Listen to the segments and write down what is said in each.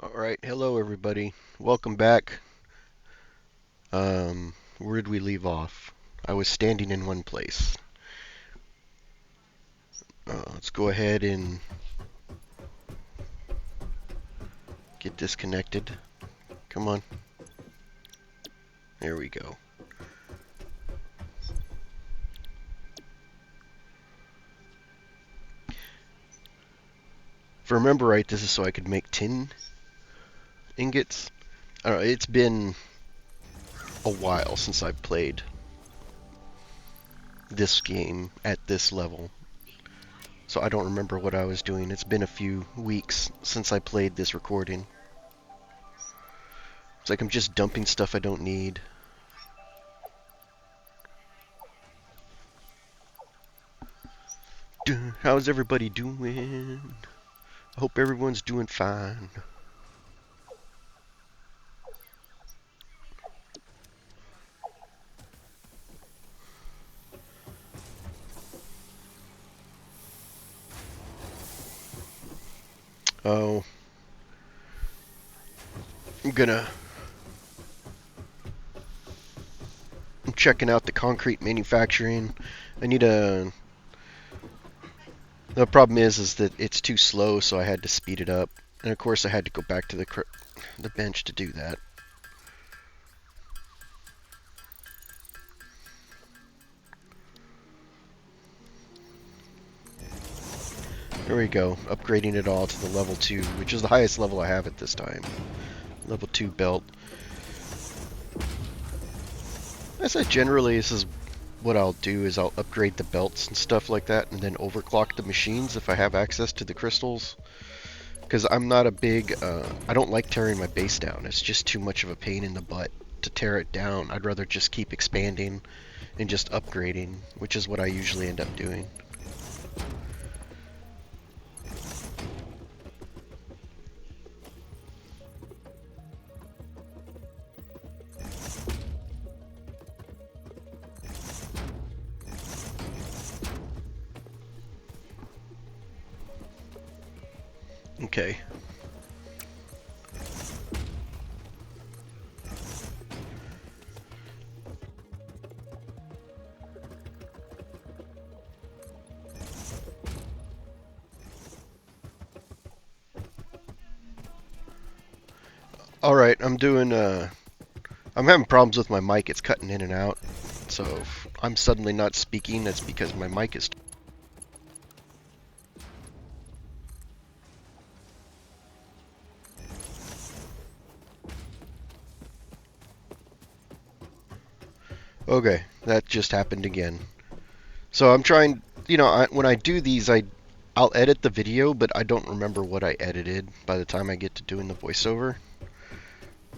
Alright, hello everybody. Welcome back. Where did we leave off? I was standing in one place. Let's go ahead and get disconnected. Come on. There we go. If I remember right, this is so I could make tin ingots. I don't know, it's been a while since I've played this game at this level. So I don't remember what I was doing. It's been a few weeks since I played this recording. It's like I'm just dumping stuff I don't need. How's everybody doing? I hope everyone's doing fine. Oh, I'm checking out the concrete manufacturing. I need a. The problem is that it's too slow, so I had to speed it up, and of course I had to go back to the bench to do that. There we go, upgrading it all to the level 2, which is the highest level I have at this time. Level 2 belt. I said generally this is what I'll do is I'll upgrade the belts and stuff like that, and then overclock the machines if I have access to the crystals. Because I'm not a big, I don't like tearing my base down. It's just too much of a pain in the butt to tear it down. I'd rather just keep expanding and just upgrading, which is what I usually end up doing. Okay. Alright, I'm having problems with my mic. It's cutting in and out. So if I'm suddenly not speaking, it's because my mic is... Okay, that just happened again. So I'm trying, when I do these, I'll edit the video, but I don't remember what I edited by the time I get to doing the voiceover.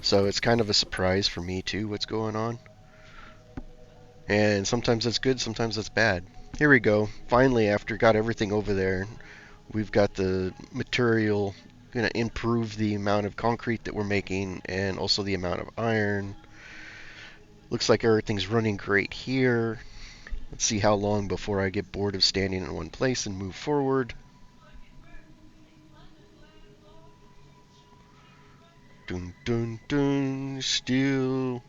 So it's kind of a surprise for me too, what's going on. And sometimes that's good, sometimes that's bad. Here we go. Finally, after got everything over there, we've got the material going to improve the amount of concrete that we're making and also the amount of iron. Looks like everything's running great here. Let's see how long before I get bored of standing in one place and move forward. Dun dun dun, still.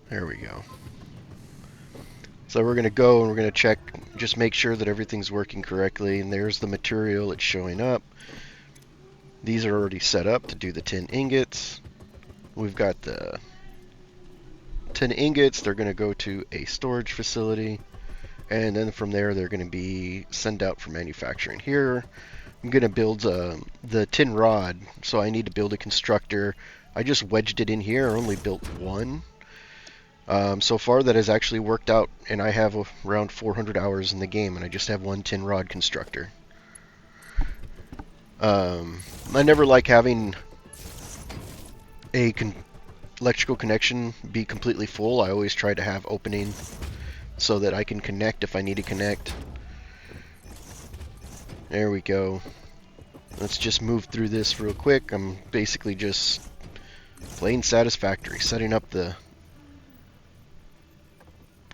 There we go. So we're going to go and we're going to check, just make sure that everything's working correctly. And there's the material, it's showing up. These are already set up to do the tin ingots. We've got the tin ingots, they're going to go to a storage facility. And then from there, they're going to be sent out for manufacturing. Here, I'm going to build the tin rod, so I need to build a constructor. I just wedged it in here, I only built one. So far that has actually worked out, and I have around 400 hours in the game, and I just have one tin rod constructor. I never like having a electrical connection be completely full. I always try to have opening so that I can connect if I need to connect. There we go. Let's just move through this real quick. I'm basically just playing Satisfactory, setting up the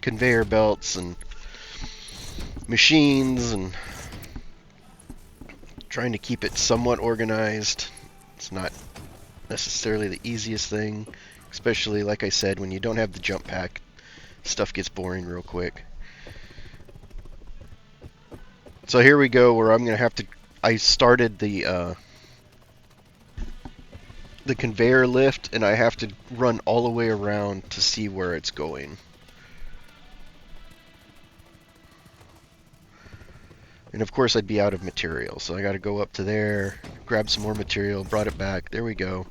conveyor belts and machines and Trying to keep it somewhat organized. It's not necessarily the easiest thing, especially, like I said, when you don't have the jump pack, stuff gets boring real quick. So here we go, where I'm going to have to... I started the conveyor lift, and I have to run all the way around to see where it's going. And of course I'd be out of material, so I got to go up to there, grab some more material, brought it back, there we go.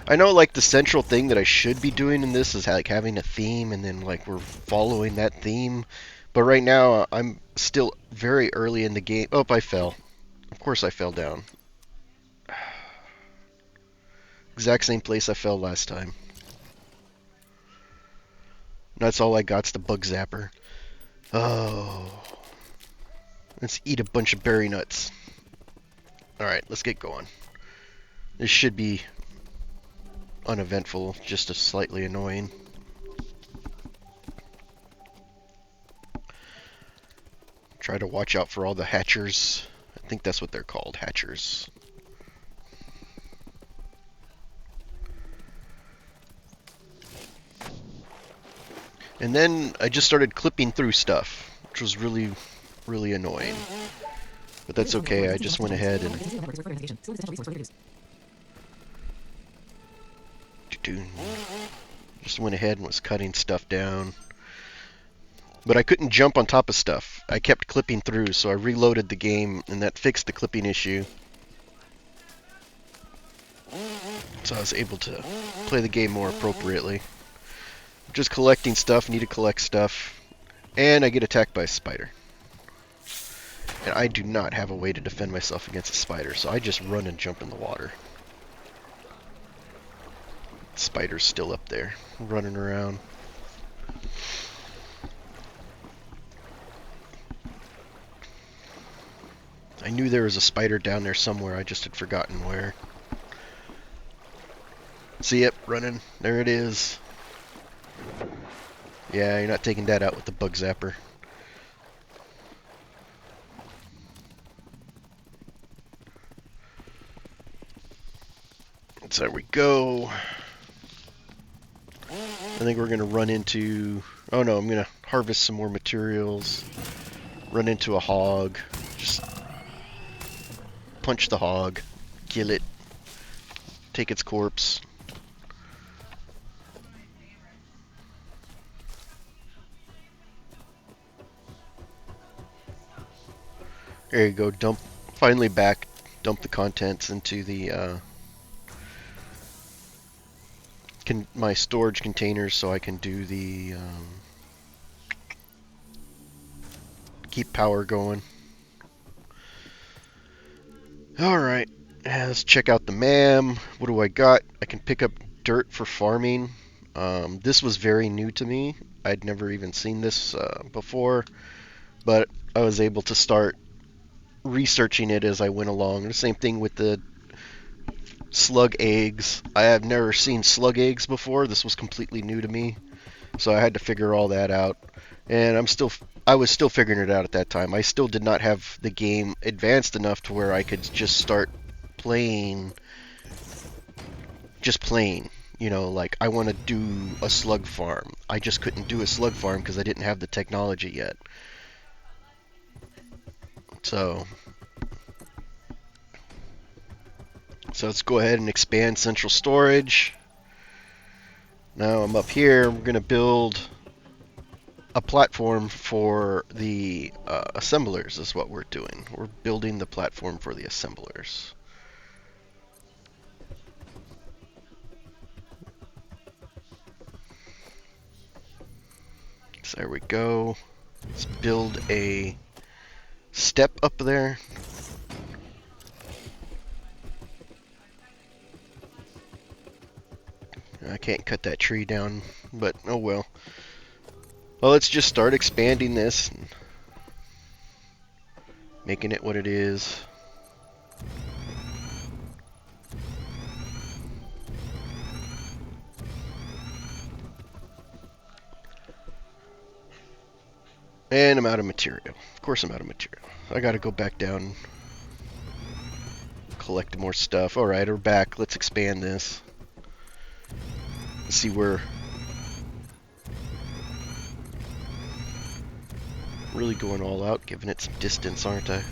I know, like, the central thing that I should be doing in this is like having a theme, and then like we're following that theme. But right now I'm still very early in the game. Oh, I fell. Of course I fell down. Exact same place I fell last time. That's all I got's the bug zapper. Oh. Let's eat a bunch of berry nuts. Alright, let's get going. This should be uneventful, just a slightly annoying. Try to watch out for all the hatchers. I think that's what they're called, hatchers. And then I just started clipping through stuff, which was really, really annoying. But that's okay, I just went ahead and... Just went ahead and was cutting stuff down. But I couldn't jump on top of stuff. I kept clipping through, so I reloaded the game, and that fixed the clipping issue. So I was able to play the game more appropriately. Just collecting stuff, need to collect stuff. And I get attacked by a spider. And I do not have a way to defend myself against a spider, so I just run and jump in the water. Spider's still up there, running around. I knew there was a spider down there somewhere, I just had forgotten where. See it, running. There it is. Yeah, you're not taking that out with the bug zapper. So there we go. I think we're going to run into... Oh no, I'm going to harvest some more materials. Run into a hog. Just punch the hog. Kill it. Take its corpse. There you go. Dump. Finally back. Dump the contents into the... my storage containers so I can do the keep power going. Alright, let's check out the MAM. What do I got? I can pick up dirt for farming. This was very new to me. I'd never even seen this before, but I was able to start researching it as I went along. The same thing with the slug eggs. I have never seen slug eggs before. This was completely new to me, so I had to figure all that out. And I was still figuring it out at that time. I still did not have the game advanced enough to where I could just start playing. Just playing. You know, like, I want to do a slug farm. I just couldn't do a slug farm because I didn't have the technology yet. So let's go ahead and expand central storage. Now I'm up here. We're going to build a platform for the assemblers is what we're doing. We're building the platform for the assemblers. So there we go. Let's build a step up there. I can't cut that tree down, but oh well. Well, let's just start expanding this, and making it what it is. And I'm out of material. Of course I'm out of material. I gotta go back down, collect more stuff. Alright, we're back. Let's expand this. Let's see where... Really going all out, giving it some distance, aren't I?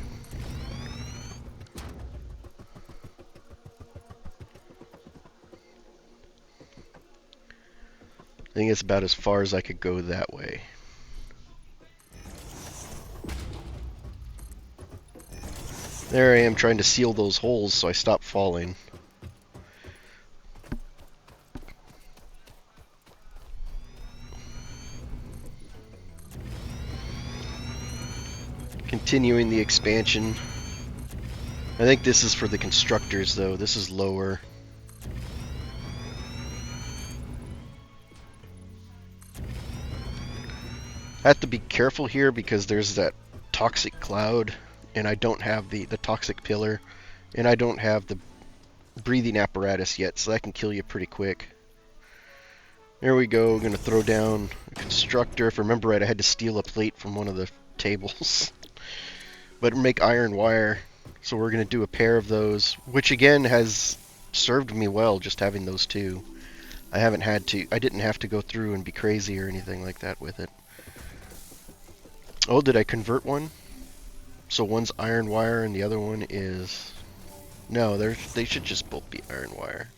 I think it's about as far as I could go that way. There I am trying to seal those holes so I stop falling. Continuing the expansion. I think this is for the constructors though. This is lower. I have to be careful here because there's that toxic cloud and I don't have the toxic pillar and I don't have the breathing apparatus yet, so that can kill you pretty quick. There we go. We're going to throw down a constructor. If I remember right, I had to steal a plate from one of the tables. But make iron wire. So we're going to do a pair of those, which again has served me well just having those two. I didn't have to go through and be crazy or anything like that with it. Oh, did I convert one? So one's iron wire and the other one is... No, they should just both be iron wire.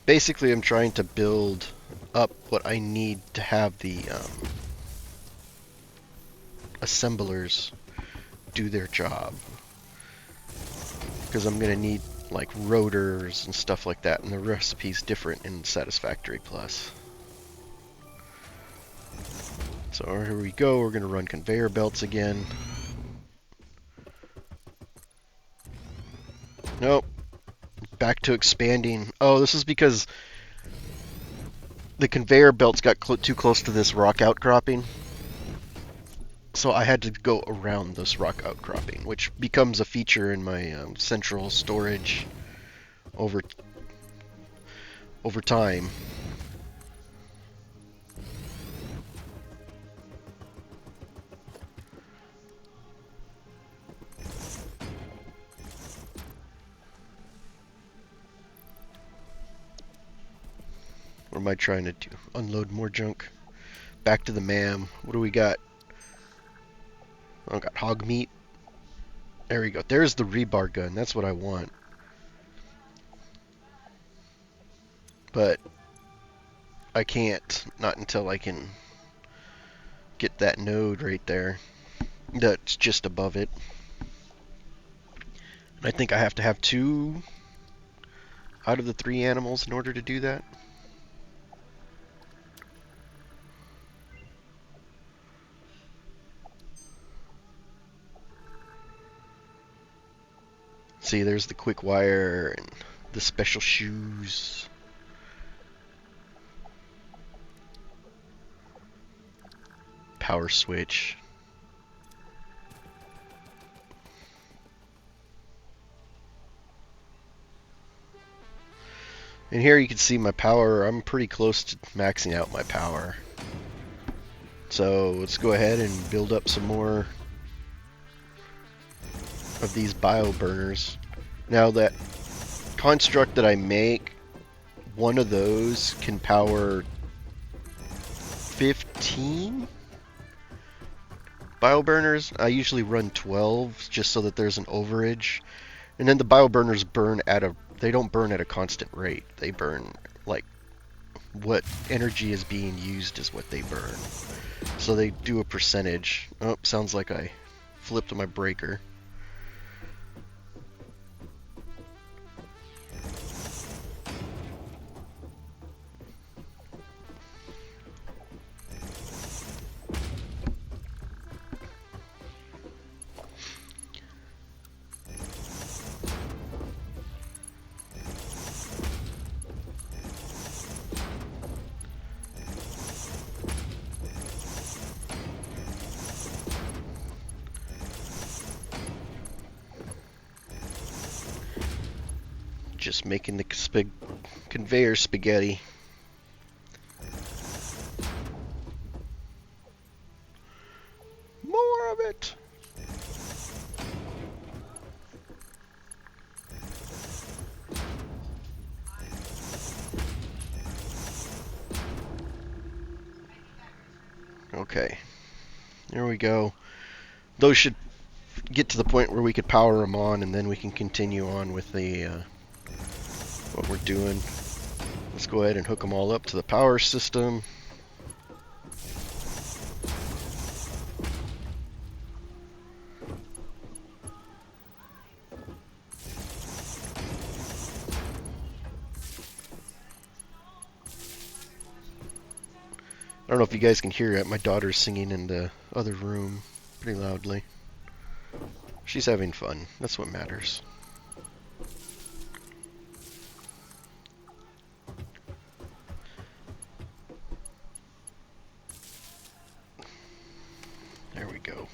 Basically, I'm trying to build up what I need to have the assemblers do their job. Because I'm going to need like rotors and stuff like that, and the recipe's different in Satisfactory Plus. So here we go, we're going to run conveyor belts again. Nope. Back to expanding. Oh, this is because the conveyor belts got too close to this rock outcropping. So I had to go around this rock outcropping, which becomes a feature in my central storage over time. What am I trying to do? Unload more junk. Back to the MAM. What do we got? Oh, got hog meat. There we go. There's the rebar gun. That's what I want. But I can't. Not until I can get that node right there. That's just above it. And I think I have to have 2 out of the 3 animals in order to do that. See, there's the quick wire and the special shoes. Power switch. And here you can see my power. I'm pretty close to maxing out my power. So let's go ahead and build up some more of these bio burners. Now that construct that I make, one of those can power 15 bio burners. I usually run 12 just so that there's an overage. And then the bio burners burn they don't burn at a constant rate. They burn like what energy is being used is what they burn. So they do a percentage. Oh, sounds like I flipped my breaker. Just making the conveyor spaghetti. More of it. Okay, there we go. Those should get to the point where we could power them on, and then we can continue on with the what we're doing. Let's go ahead and hook them all up to the power system. I don't know if you guys can hear it. My daughter's singing in the other room pretty loudly. She's having fun. That's what matters. There we go.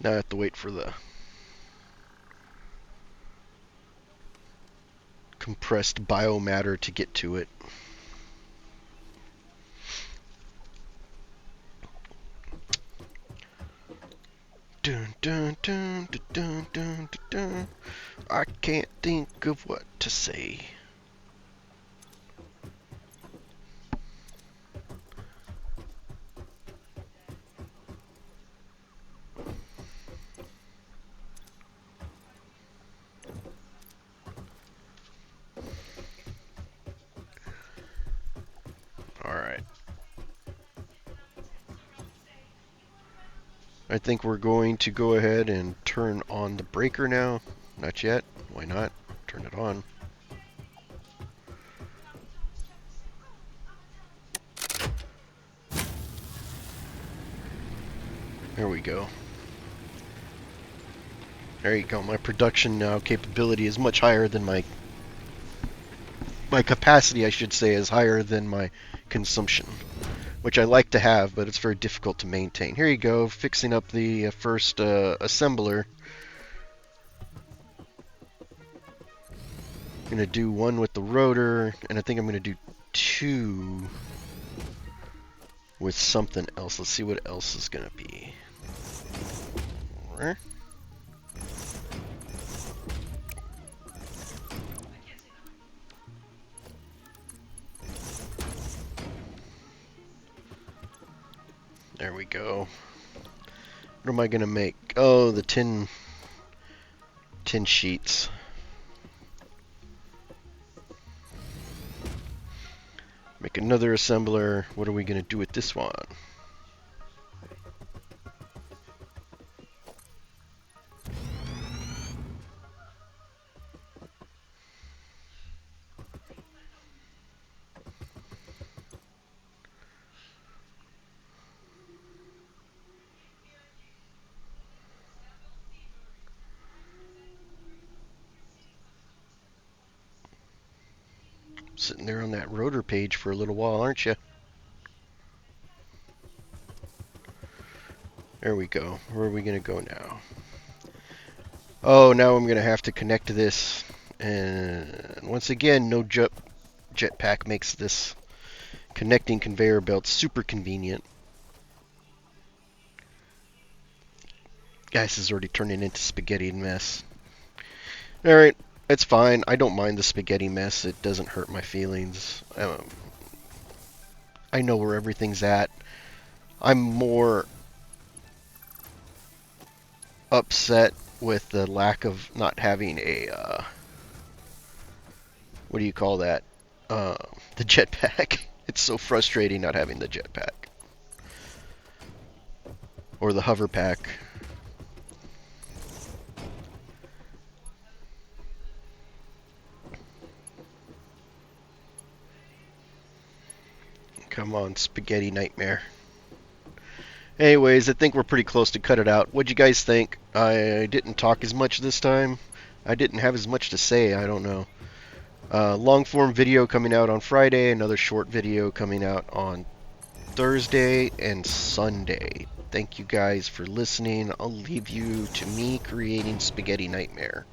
Now I have to wait for the compressed biomatter to get to it. Dun, dun, dun, dun, dun, dun, dun. I can't think of what to say. Alright. I think we're going to go ahead and turn on the breaker now. Not yet. Why not? Turn it on. There we go. There you go. My production now capability is much higher than my capacity, I should say, is higher than my consumption, which I like to have, but it's very difficult to maintain. Here you go, fixing up the first assembler. I'm going to do one with the rotor, and I think I'm going to do two with something else. Let's see what else is going to be. There we go. What am I going to make? Oh, the tin sheets. Make another assembler. What are we going to do with this one? Sitting there on that rotor page for a little while, aren't you? There we go. Where are we going to go now? Oh, now I'm going to have to connect to this. And once again, no jetpack makes this connecting conveyor belt super convenient. Guys, this is already turning into spaghetti mess. Alright, it's fine. I don't mind the spaghetti mess. It doesn't hurt my feelings. I know where everything's at. I'm more upset with the lack of not having a, what do you call that? The jetpack. It's so frustrating not having the jetpack. Or the hover pack. Come on, spaghetti nightmare. Anyways, I think we're pretty close to cut it out. What'd you guys think? I didn't talk as much this time. I didn't have as much to say. I don't know. Long form video coming out on Friday. Another short video coming out on Thursday and Sunday. Thank you guys for listening. I'll leave you to me creating spaghetti nightmare.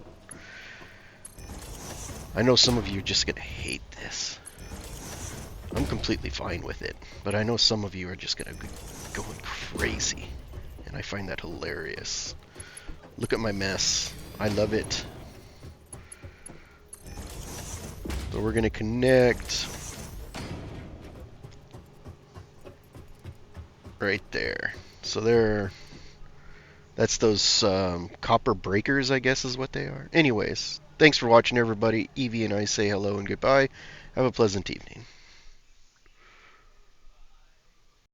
I know some of you are just going to hate this. I'm completely fine with it, but I know some of you are just going to be going crazy, and I find that hilarious. Look at my mess. I love it. So we're going to connect right there. So that's those copper breakers, I guess is what they are. Anyways, thanks for watching, everybody. Evie and I say hello and goodbye. Have a pleasant evening.